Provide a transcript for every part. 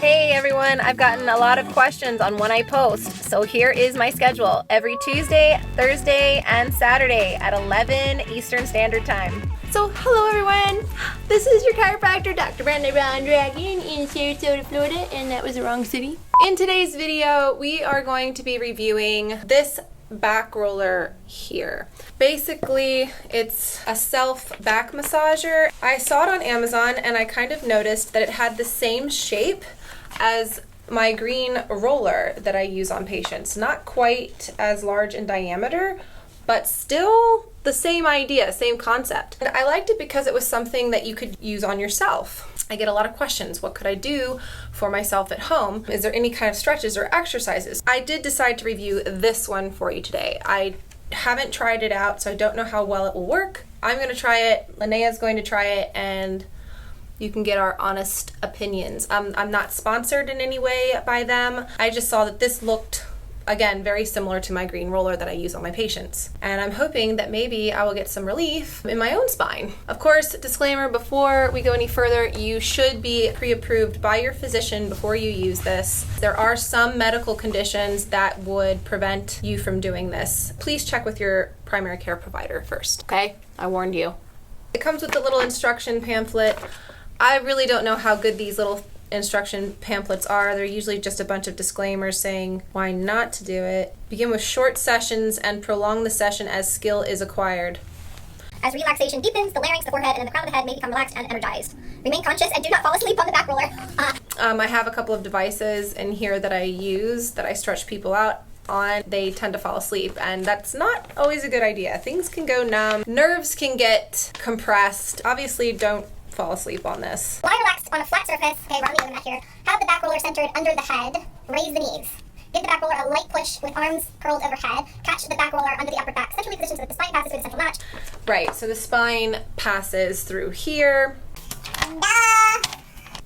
Hey everyone, I've gotten a lot of questions on when I post, so here is my schedule. Every Tuesday, Thursday, and Saturday at 11 Eastern Standard Time. So, hello everyone, this is your chiropractor, Dr. Brenda Mondragon in Sarasota, Florida, and that was the wrong city. In today's video, we are going to be reviewing this back roller here. Basically, it's a self back massager. I saw it on Amazon and I kind of noticed that it had the same shape as my green roller that I use on patients. Not quite as large in diameter, but still the same idea, same concept. And I liked it because it was something that you could use on yourself. I get a lot of questions. What could I do for myself at home? Is there any kind of stretches or exercises? I did decide to review this one for you today. I haven't tried it out, so I don't know how well it will work. I'm going to try it, Linnea's going to try it, and you can get our honest opinions. I'm not sponsored in any way by them. I just saw that this looked, again, very similar to my green roller that I use on my patients. And I'm hoping that maybe I will get some relief in my own spine. Of course, disclaimer, before we go any further, you should be pre-approved by your physician before you use this. There are some medical conditions that would prevent you from doing this. Please check with your primary care provider first, okay? I warned you. It comes with a little instruction pamphlet. I really don't know how good these little instruction pamphlets are. They're usually just a bunch of disclaimers saying why not to do it. Begin with short sessions and prolong the session as skill is acquired. As relaxation deepens, the larynx, the forehead, and then the crown of the head may become relaxed and energized. Remain conscious and do not fall asleep on the back roller. I have a couple of devices in here that I use that I stretch people out on. They tend to fall asleep, and that's not always a good idea. Things can go numb, nerves can get compressed. Obviously, don't fall asleep on this. Lie relaxed on a flat surface. Okay, we're on the other mat here. Have the back roller centered under the head. Raise the knees. Give the back roller a light push with arms curled overhead. Catch the back roller under the upper back. Centrally positioned so that the spine passes through the central latch. Right, so the spine passes through here.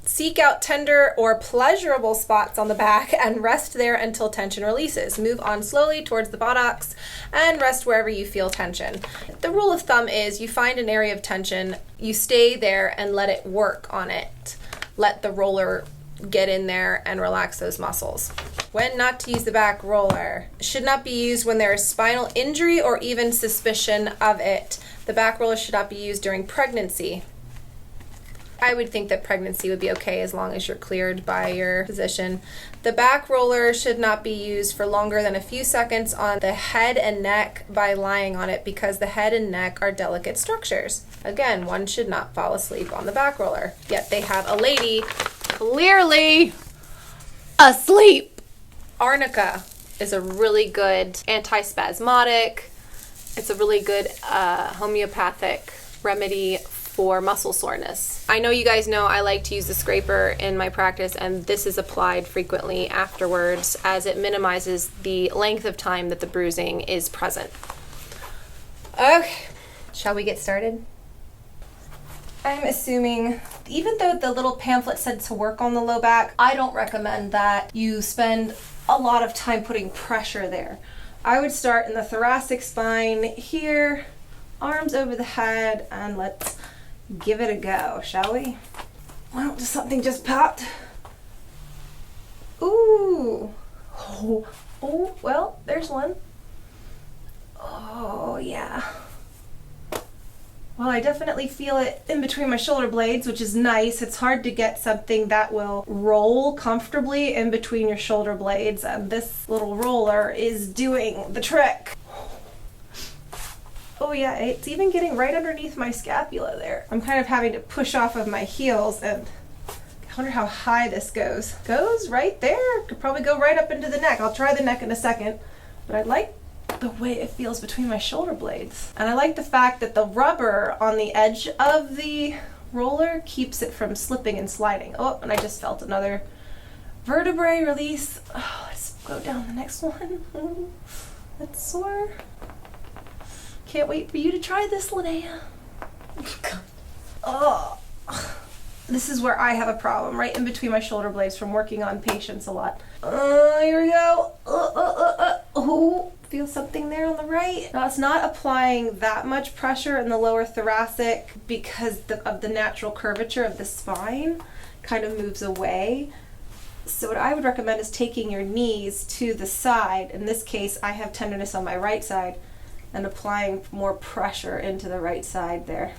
Seek out tender or pleasurable spots on the back and rest there until tension releases. Move on slowly towards the buttocks and rest wherever you feel tension. The rule of thumb is you find an area of tension, you stay there and let it work on it. Let the roller get in there and relax those muscles. When not to use the back roller. Should not be used when there is spinal injury or even suspicion of it. The back roller should not be used during pregnancy. I would think that pregnancy would be okay as long as you're cleared by your physician. The back roller should not be used for longer than a few seconds on the head and neck by lying on it because the head and neck are delicate structures. Again, one should not fall asleep on the back roller. Yet they have a lady clearly asleep. Arnica is a really good antispasmodic. It's a really good homeopathic remedy for muscle soreness. I know you guys know I like to use the scraper in my practice, and this is applied frequently afterwards as it minimizes the length of time that the bruising is present. Okay, shall we get started? I'm assuming, even though the little pamphlet said to work on the low back, I don't recommend that you spend a lot of time putting pressure there. I would start in the thoracic spine here, arms over the head, and let's give it a go, shall we? Well, something just popped. Ooh. Oh, well, there's one. Oh, yeah. Well, I definitely feel it in between my shoulder blades, which is nice. It's hard to get something that will roll comfortably in between your shoulder blades, and this little roller is doing the trick. Oh yeah, it's even getting right underneath my scapula there. I'm kind of having to push off of my heels, and I wonder how high this goes. Goes right there. Could probably go right up into the neck. I'll try the neck in a second, but I like the way it feels between my shoulder blades. And I like the fact that the rubber on the edge of the roller keeps it from slipping and sliding. Oh, and I just felt another vertebrae release. Oh, let's go down the next one. That's sore. Can't wait for you to try this, Linnea. Oh, this is where I have a problem, right in between my shoulder blades from working on patients a lot. Here we go. Oh, feel something there on the right. Now it's not applying that much pressure in the lower thoracic because of the natural curvature of the spine kind of moves away. So what I would recommend is taking your knees to the side. In this case, I have tenderness on my right side, and applying more pressure into the right side there.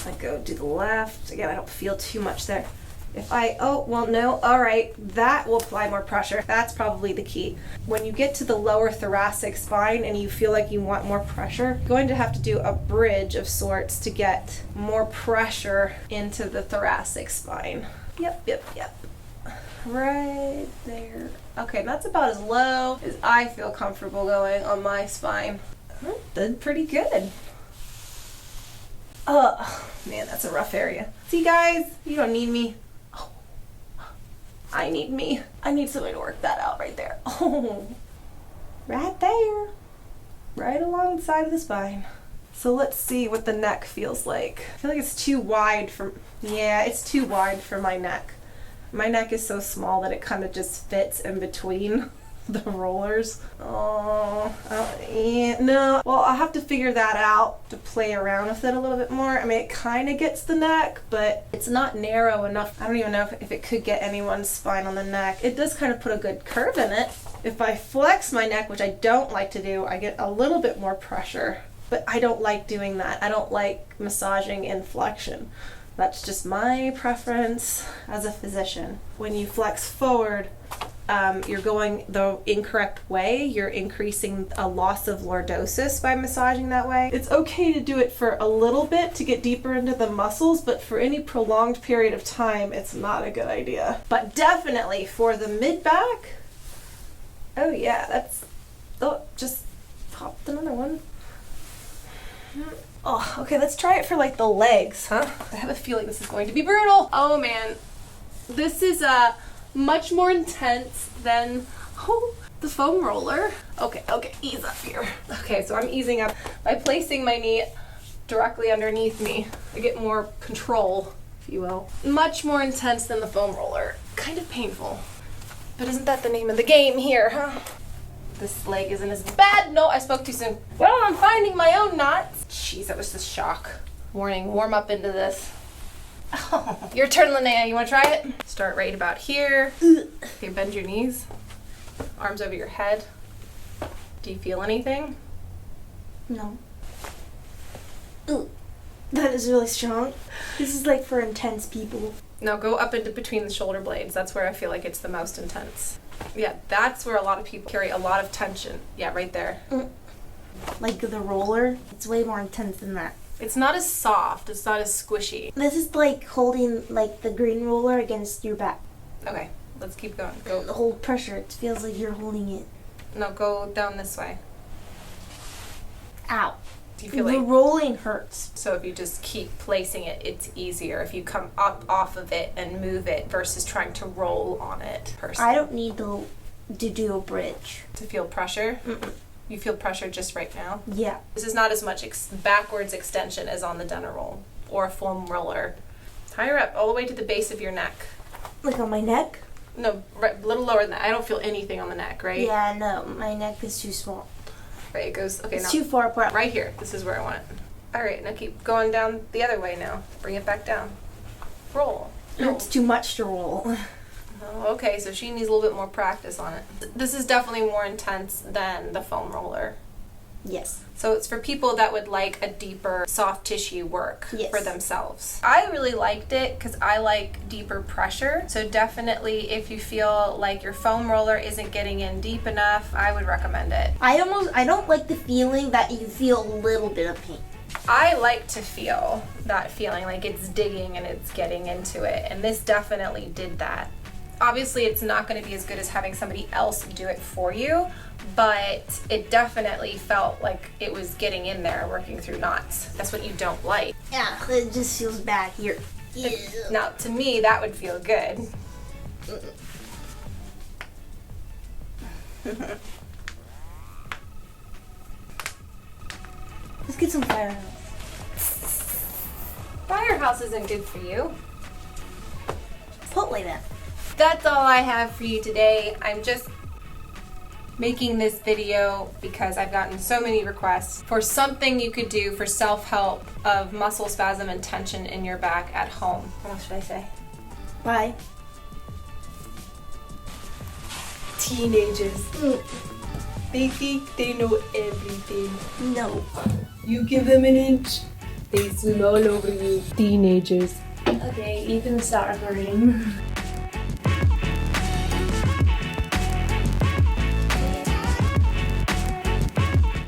I go to the left. Again, I don't feel too much there. If I, oh, well, no, all right, that will apply more pressure. That's probably the key. When you get to the lower thoracic spine and you feel like you want more pressure, you're going to have to do a bridge of sorts to get more pressure into the thoracic spine. Yep. Right there. Okay, that's about as low as I feel comfortable going on my spine. Did pretty good. Oh, man, that's a rough area. See, guys, you don't need me. I need me. I need somebody to work that out right there. Oh, right there. Right along the side of the spine. So let's see what the neck feels like. I feel like it's too wide for, yeah, it's too wide for my neck. My neck is so small that it kind of just fits in between the rollers. Oh, yeah, no. Well, I'll have to figure that out to play around with it a little bit more. I mean, it kind of gets the neck, but it's not narrow enough. I don't even know if it could get anyone's spine on the neck. It does kind of put a good curve in it. If I flex my neck, which I don't like to do, I get a little bit more pressure, but I don't like doing that. I don't like massaging in flexion. That's just my preference as a physician. When you flex forward, you're going the incorrect way. You're increasing a loss of lordosis by massaging that way. It's okay to do it for a little bit to get deeper into the muscles, but for any prolonged period of time, it's not a good idea. But definitely for the mid-back, oh yeah, that's, oh, just popped another one. Oh, okay, let's try it for like the legs, huh? I have a feeling this is going to be brutal. Oh man, this is much more intense than the foam roller. Okay, ease up here. Okay, so I'm easing up by placing my knee directly underneath me. I get more control, if you will. Much more intense than the foam roller. Kind of painful. But isn't that the name of the game here, huh? This leg isn't as bad. No, I spoke too soon. Well, I'm finding my own knots. Jeez, that was just shock. Warning, warm up into this. Oh. Your turn, Linnea. You want to try it? Start right about here. Okay, bend your knees. Arms over your head. Do you feel anything? No. Ooh, that is really strong. This is like for intense people. Now go up into between the shoulder blades. That's where I feel like it's the most intense. Yeah, that's where a lot of people carry a lot of tension. Yeah, right there. Like the roller, it's way more intense than that. It's not as soft. It's not as squishy. This is like holding like the green roller against your back. Okay, let's keep going. Go. Hold pressure. It feels like you're holding it. No, go down this way. Ow. Do you feel the like rolling hurts? So if you just keep placing it, it's easier if you come up off of it and move it versus trying to roll on it. Personally. I don't need to do a bridge. To feel pressure? Mm-mm. You feel pressure just right now? Yeah. This is not as much backwards extension as on the Denner roll or a foam roller. Higher up, all the way to the base of your neck. Like on my neck? No, right, a little lower than that. I don't feel anything on the neck, right? Yeah, no, my neck is too small. Right, it goes, okay, it's now. too far apart. Right here, this is where I want it. All right, now keep going down the other way now. Bring it back down. Roll. No. It's too much to roll. Oh, okay, so she needs a little bit more practice on it. This is definitely more intense than the foam roller. Yes. So it's for people that would like a deeper soft tissue work for themselves. I really liked it because I like deeper pressure. So definitely if you feel like your foam roller isn't getting in deep enough, I would recommend it. I don't like the feeling that you feel a little bit of pain. I like to feel that feeling like it's digging and it's getting into it, and this definitely did that. Obviously, it's not going to be as good as having somebody else do it for you, but it definitely felt like it was getting in there, working through knots. That's what you don't like. Yeah, it just feels bad here. Now, to me, that would feel good. Let's get some firehouse. Firehouse isn't good for you. Put like that. That's all I have for you today. I'm just making this video because I've gotten so many requests for something you could do for self-help of muscle spasm and tension in your back at home. What else should I say? Bye. Teenagers. They think they know everything. No. You give them an inch, they swim all over you. Teenagers. Okay, you can start recording.